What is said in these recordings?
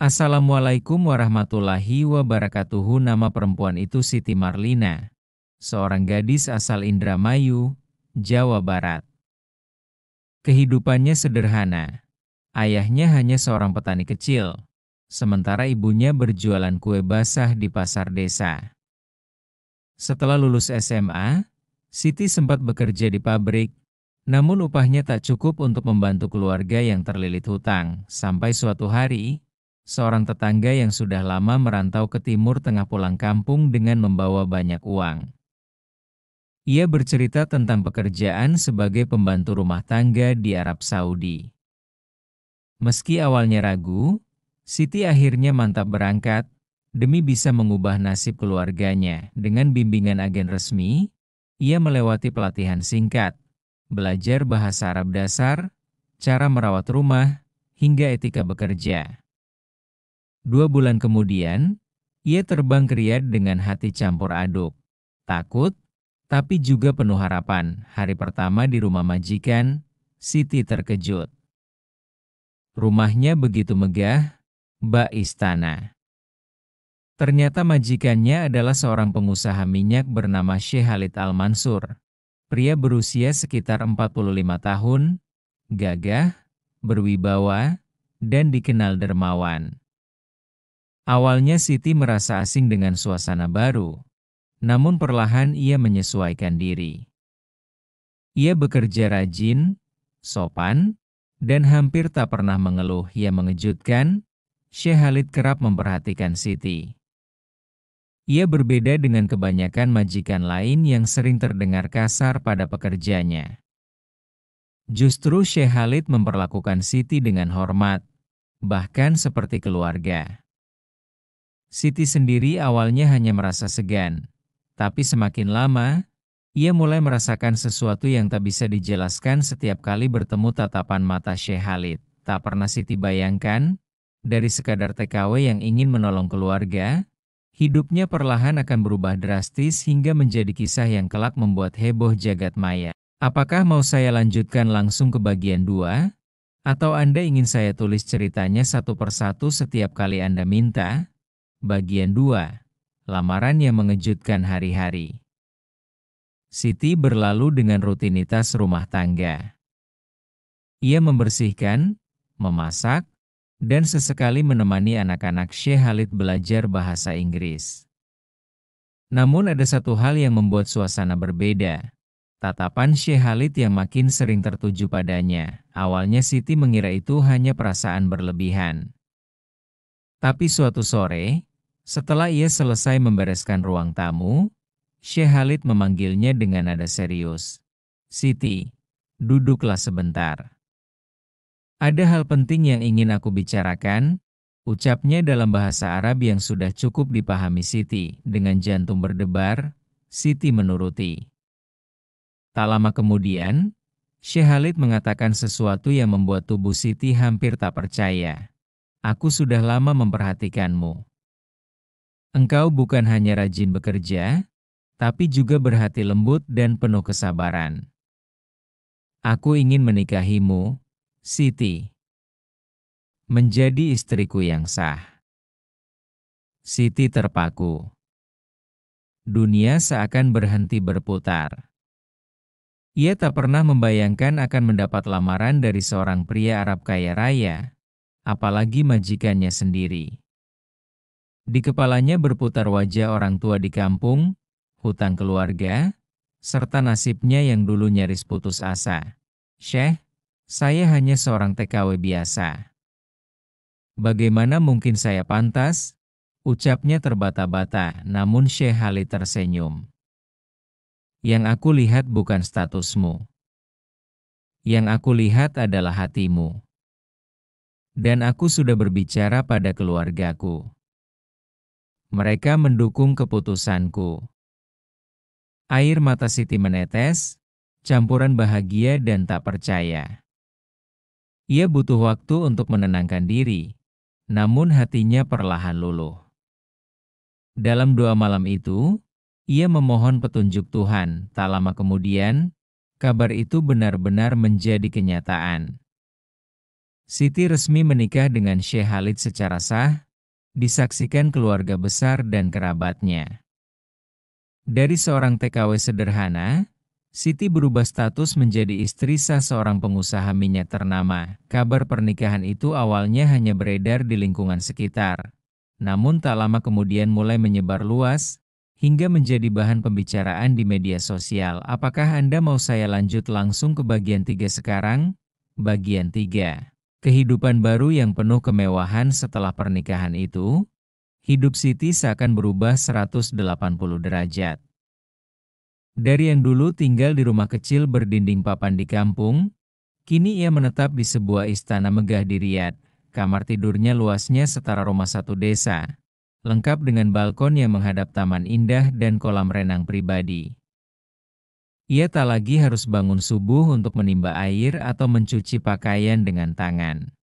Assalamualaikum warahmatullahi wabarakatuh. Nama perempuan itu Siti Marlina, seorang gadis asal Indramayu, Jawa Barat. Kehidupannya sederhana. Ayahnya hanya seorang petani kecil, sementara ibunya berjualan kue basah di pasar desa. Setelah lulus SMA, Siti sempat bekerja di pabrik, namun upahnya tak cukup untuk membantu keluarga yang terlilit hutang, sampai suatu hari seorang tetangga yang sudah lama merantau ke Timur Tengah pulang kampung dengan membawa banyak uang. Ia bercerita tentang pekerjaan sebagai pembantu rumah tangga di Arab Saudi. Meski awalnya ragu, Siti akhirnya mantap berangkat demi bisa mengubah nasib keluarganya. Dengan bimbingan agen resmi, ia melewati pelatihan singkat, belajar bahasa Arab dasar, cara merawat rumah, hingga etika bekerja. 2 bulan kemudian, ia terbang ke Riyadh dengan hati campur aduk. Takut, tapi juga penuh harapan. Hari pertama di rumah majikan, Siti terkejut. Rumahnya begitu megah, bak istana. Ternyata majikannya adalah seorang pengusaha minyak bernama Syekh Khalid Al-Mansur. Pria berusia sekitar 45 tahun, gagah, berwibawa, dan dikenal dermawan. Awalnya Siti merasa asing dengan suasana baru, namun perlahan ia menyesuaikan diri. Ia bekerja rajin, sopan, dan hampir tak pernah mengeluh. Yang mengejutkan, Syekh Khalid kerap memperhatikan Siti. Ia berbeda dengan kebanyakan majikan lain yang sering terdengar kasar pada pekerjanya. Justru Syekh Khalid memperlakukan Siti dengan hormat, bahkan seperti keluarga. Siti sendiri awalnya hanya merasa segan, tapi semakin lama, ia mulai merasakan sesuatu yang tak bisa dijelaskan setiap kali bertemu tatapan mata Syekh Khalid. Tak pernah Siti bayangkan, dari sekadar TKW yang ingin menolong keluarga, hidupnya perlahan akan berubah drastis hingga menjadi kisah yang kelak membuat heboh jagat maya. Apakah mau saya lanjutkan langsung ke bagian 2? Atau Anda ingin saya tulis ceritanya satu persatu setiap kali Anda minta? Bagian 2. Lamaran yang mengejutkan hari-hari. Siti berlalu dengan rutinitas rumah tangga. Ia membersihkan, memasak, dan sesekali menemani anak-anak Syekh Khalid belajar bahasa Inggris. Namun ada satu hal yang membuat suasana berbeda. Tatapan Syekh Khalid yang makin sering tertuju padanya. Awalnya Siti mengira itu hanya perasaan berlebihan. Tapi suatu sore, setelah ia selesai membereskan ruang tamu, Syekh Khalid memanggilnya dengan nada serius. "Siti, duduklah sebentar. Ada hal penting yang ingin aku bicarakan," ucapnya dalam bahasa Arab yang sudah cukup dipahami Siti. Dengan jantung berdebar, Siti menuruti. Tak lama kemudian, Syekh Khalid mengatakan sesuatu yang membuat tubuh Siti hampir tak percaya. "Aku sudah lama memperhatikanmu. Engkau bukan hanya rajin bekerja, tapi juga berhati lembut dan penuh kesabaran. Aku ingin menikahimu, Siti, menjadi istriku yang sah." Siti terpaku. Dunia seakan berhenti berputar. Ia tak pernah membayangkan akan mendapat lamaran dari seorang pria Arab kaya raya, apalagi majikannya sendiri. Di kepalanya berputar wajah orang tua di kampung, hutang keluarga, serta nasibnya yang dulu nyaris putus asa. "Syekh, saya hanya seorang TKW biasa. Bagaimana mungkin saya pantas?" ucapnya terbata-bata, namun Syekh Khalid tersenyum. "Yang aku lihat bukan statusmu. Yang aku lihat adalah hatimu. Dan aku sudah berbicara pada keluargaku. Mereka mendukung keputusanku." Air mata Siti menetes, campuran bahagia dan tak percaya. Ia butuh waktu untuk menenangkan diri, namun hatinya perlahan luluh. Dalam doa malam itu, ia memohon petunjuk Tuhan. Tak lama kemudian, kabar itu benar-benar menjadi kenyataan. Siti resmi menikah dengan Syekh Khalid secara sah, disaksikan keluarga besar dan kerabatnya. Dari seorang TKW sederhana, Siti berubah status menjadi istri sah seorang pengusaha minyak ternama. Kabar pernikahan itu awalnya hanya beredar di lingkungan sekitar. Namun tak lama kemudian mulai menyebar luas, hingga menjadi bahan pembicaraan di media sosial. Apakah Anda mau saya lanjut langsung ke bagian 3 sekarang? Bagian 3. Kehidupan baru yang penuh kemewahan setelah pernikahan itu, hidup Siti seakan berubah 180 derajat. Dari yang dulu tinggal di rumah kecil berdinding papan di kampung, kini ia menetap di sebuah istana megah di Riyadh. Kamar tidurnya luasnya setara rumah satu desa, lengkap dengan balkon yang menghadap taman indah dan kolam renang pribadi. Ia tak lagi harus bangun subuh untuk menimba air atau mencuci pakaian dengan tangan.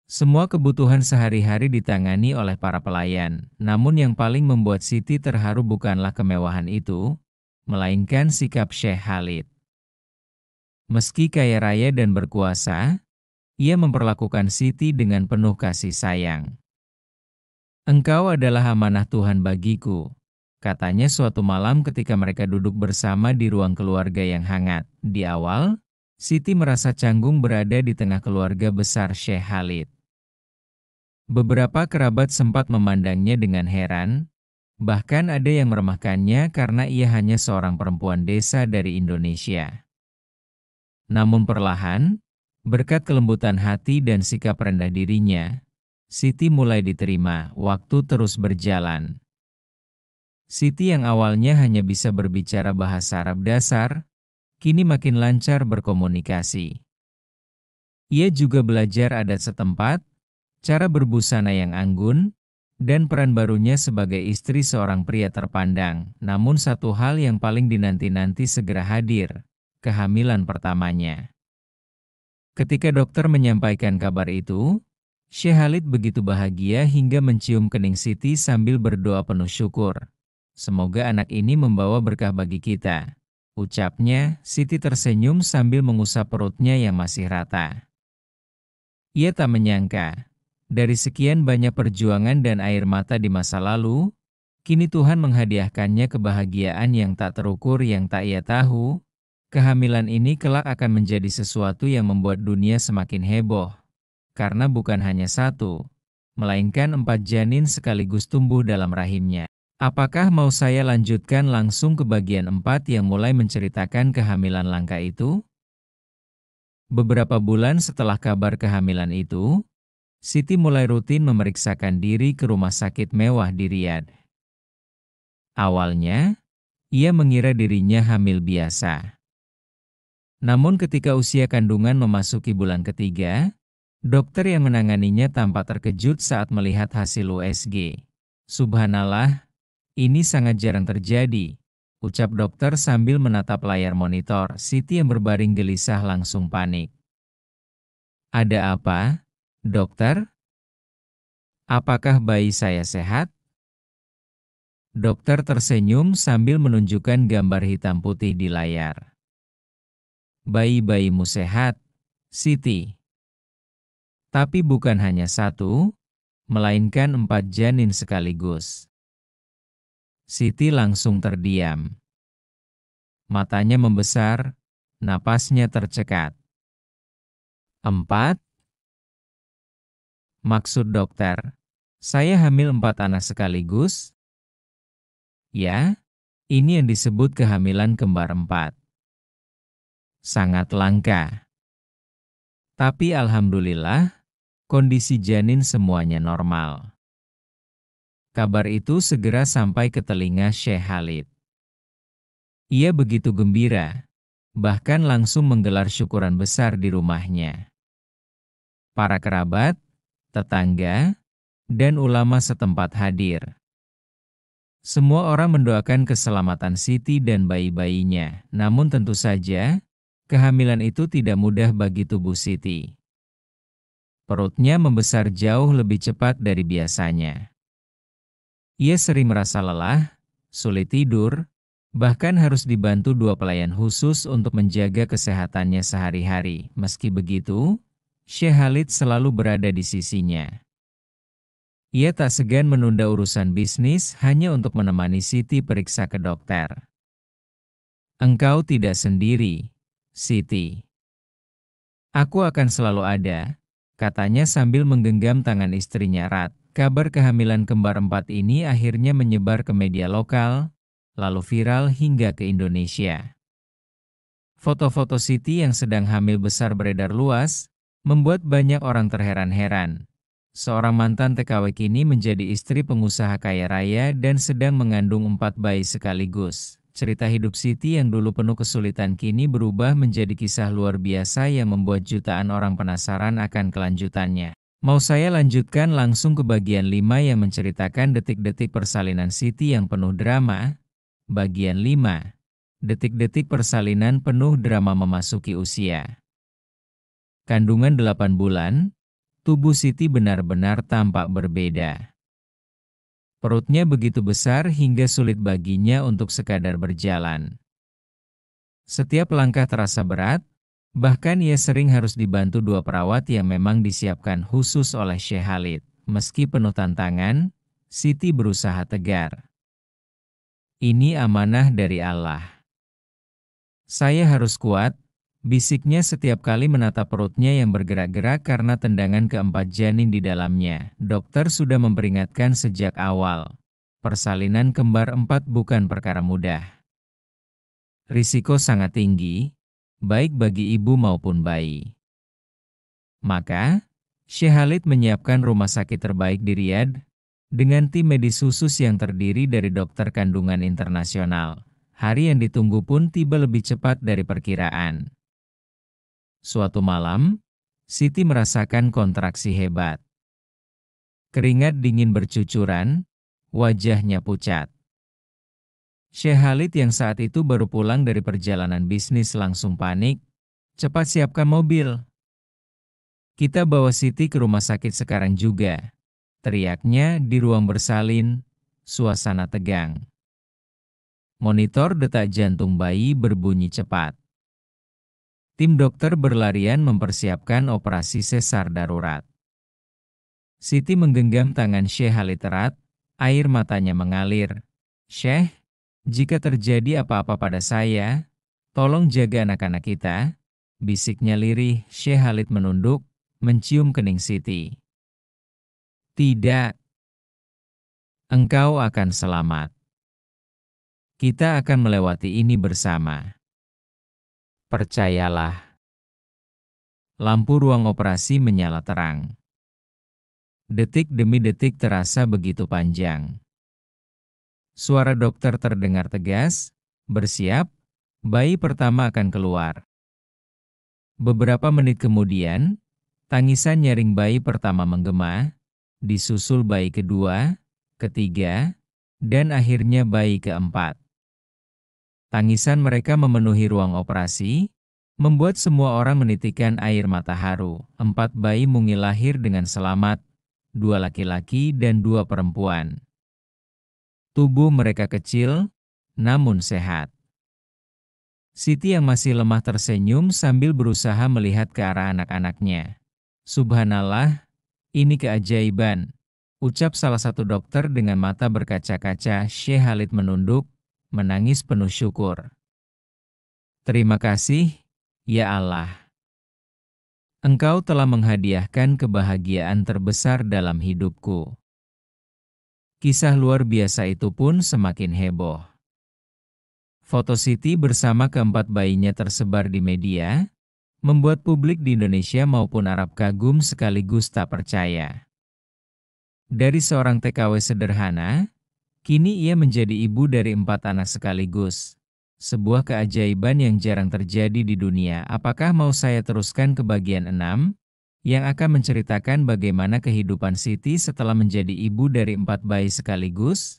Semua kebutuhan sehari-hari ditangani oleh para pelayan, namun yang paling membuat Siti terharu bukanlah kemewahan itu, melainkan sikap Syekh Khalid. Meski kaya raya dan berkuasa, ia memperlakukan Siti dengan penuh kasih sayang. "Engkau adalah amanah Tuhan bagiku," katanya suatu malam ketika mereka duduk bersama di ruang keluarga yang hangat. Di awal, Siti merasa canggung berada di tengah keluarga besar Syekh Khalid. Beberapa kerabat sempat memandangnya dengan heran, bahkan ada yang meremehkannya karena ia hanya seorang perempuan desa dari Indonesia. Namun perlahan, berkat kelembutan hati dan sikap rendah dirinya, Siti mulai diterima. Waktu terus berjalan. Siti yang awalnya hanya bisa berbicara bahasa Arab dasar, kini makin lancar berkomunikasi. Ia juga belajar adat setempat, cara berbusana yang anggun, dan peran barunya sebagai istri seorang pria terpandang. Namun satu hal yang paling dinanti-nanti segera hadir, kehamilan pertamanya. Ketika dokter menyampaikan kabar itu, Syekh Khalid begitu bahagia hingga mencium kening Siti sambil berdoa penuh syukur. "Semoga anak ini membawa berkah bagi kita," ucapnya. Siti tersenyum sambil mengusap perutnya yang masih rata. Ia tak menyangka, dari sekian banyak perjuangan dan air mata di masa lalu, kini Tuhan menghadiahkannya kebahagiaan yang tak terukur. Yang tak ia tahu, kehamilan ini kelak akan menjadi sesuatu yang membuat dunia semakin heboh. Karena bukan hanya satu, melainkan 4 janin sekaligus tumbuh dalam rahimnya. Apakah mau saya lanjutkan langsung ke bagian 4 yang mulai menceritakan kehamilan langka itu? Beberapa bulan setelah kabar kehamilan itu, Siti mulai rutin memeriksakan diri ke rumah sakit mewah di Riyadh. Awalnya, ia mengira dirinya hamil biasa. Namun ketika usia kandungan memasuki bulan ketiga, dokter yang menanganinya tampak terkejut saat melihat hasil USG. "Subhanallah, ini sangat jarang terjadi," ucap dokter sambil menatap layar monitor. Siti yang berbaring gelisah langsung panik. "Ada apa, dokter? Apakah bayi saya sehat?" Dokter tersenyum sambil menunjukkan gambar hitam putih di layar. "Bayi-bayimu sehat, Siti. Tapi bukan hanya satu, melainkan 4 janin sekaligus." Siti langsung terdiam. Matanya membesar, napasnya tercekat. "4? Maksud dokter, saya hamil 4 anak sekaligus?" "Ya, ini yang disebut kehamilan kembar 4. Sangat langka. Tapi alhamdulillah, kondisi janin semuanya normal." Kabar itu segera sampai ke telinga Syekh Khalid. Ia begitu gembira, bahkan langsung menggelar syukuran besar di rumahnya. Para kerabat, tetangga, dan ulama setempat hadir. Semua orang mendoakan keselamatan Siti dan bayi-bayinya. Namun tentu saja, kehamilan itu tidak mudah bagi tubuh Siti. Perutnya membesar jauh lebih cepat dari biasanya. Ia sering merasa lelah, sulit tidur, bahkan harus dibantu 2 pelayan khusus untuk menjaga kesehatannya sehari-hari. Meski begitu, Syekh Khalid selalu berada di sisinya. Ia tak segan menunda urusan bisnis hanya untuk menemani Siti periksa ke dokter. Engkau tidak sendiri, Siti. Aku akan selalu ada, katanya sambil menggenggam tangan istrinya erat. Kabar kehamilan kembar 4 ini akhirnya menyebar ke media lokal, lalu viral hingga ke Indonesia. Foto-foto Siti yang sedang hamil besar beredar luas, membuat banyak orang terheran-heran. Seorang mantan TKW kini menjadi istri pengusaha kaya raya dan sedang mengandung 4 bayi sekaligus. Cerita hidup Siti yang dulu penuh kesulitan kini berubah menjadi kisah luar biasa yang membuat jutaan orang penasaran akan kelanjutannya. Mau saya lanjutkan langsung ke bagian 5 yang menceritakan detik-detik persalinan Siti yang penuh drama. Bagian 5. Detik-detik persalinan penuh drama memasuki usia. Kandungan 8 bulan, tubuh Siti benar-benar tampak berbeda. Perutnya begitu besar hingga sulit baginya untuk sekadar berjalan. Setiap langkah terasa berat, bahkan ia sering harus dibantu 2 perawat yang memang disiapkan khusus oleh Syekh Khalid. Meski penuh tantangan, Siti berusaha tegar. Ini amanah dari Allah. Saya harus kuat, bisiknya setiap kali menatap perutnya yang bergerak-gerak karena tendangan keempat janin di dalamnya. Dokter sudah memperingatkan sejak awal. Persalinan kembar 4 bukan perkara mudah. Risiko sangat tinggi, baik bagi ibu maupun bayi. Maka, Syekh Khalid menyiapkan rumah sakit terbaik di Riyadh, dengan tim medis khusus yang terdiri dari dokter kandungan internasional. Hari yang ditunggu pun tiba lebih cepat dari perkiraan. Suatu malam, Siti merasakan kontraksi hebat. Keringat dingin bercucuran, wajahnya pucat. Syekh Khalid yang saat itu baru pulang dari perjalanan bisnis langsung panik. Cepat siapkan mobil. Kita bawa Siti ke rumah sakit sekarang juga. Teriaknya di ruang bersalin, suasana tegang. Monitor detak jantung bayi berbunyi cepat. Tim dokter berlarian mempersiapkan operasi sesar darurat. Siti menggenggam tangan Syekh Khalid erat, air matanya mengalir. Syekh, jika terjadi apa-apa pada saya, tolong jaga anak-anak kita, bisiknya lirih. Syekh Khalid menunduk, mencium kening Siti. Tidak. Engkau akan selamat. Kita akan melewati ini bersama. Percayalah. Lampu ruang operasi menyala terang. Detik demi detik terasa begitu panjang. Suara dokter terdengar tegas, bersiap, bayi pertama akan keluar. Beberapa menit kemudian, tangisan nyaring bayi pertama menggema, disusul bayi kedua, ketiga, dan akhirnya bayi keempat. Tangisan mereka memenuhi ruang operasi, membuat semua orang menitikkan air mata haru. 4 bayi mungil lahir dengan selamat, 2 laki-laki dan 2 perempuan. Tubuh mereka kecil, namun sehat. Siti yang masih lemah tersenyum sambil berusaha melihat ke arah anak-anaknya. Subhanallah, ini keajaiban, ucap salah satu dokter dengan mata berkaca-kaca. Syekh Khalid menunduk, menangis penuh syukur. Terima kasih, ya Allah. Engkau telah menghadiahkan kebahagiaan terbesar dalam hidupku. Kisah luar biasa itu pun semakin heboh. Foto Siti bersama keempat bayinya tersebar di media, membuat publik di Indonesia maupun Arab kagum sekaligus tak percaya. Dari seorang TKW sederhana, kini ia menjadi ibu dari 4 anak sekaligus. Sebuah keajaiban yang jarang terjadi di dunia. Apakah mau saya teruskan ke bagian 6? Yang akan menceritakan bagaimana kehidupan Siti setelah menjadi ibu dari 4 bayi sekaligus?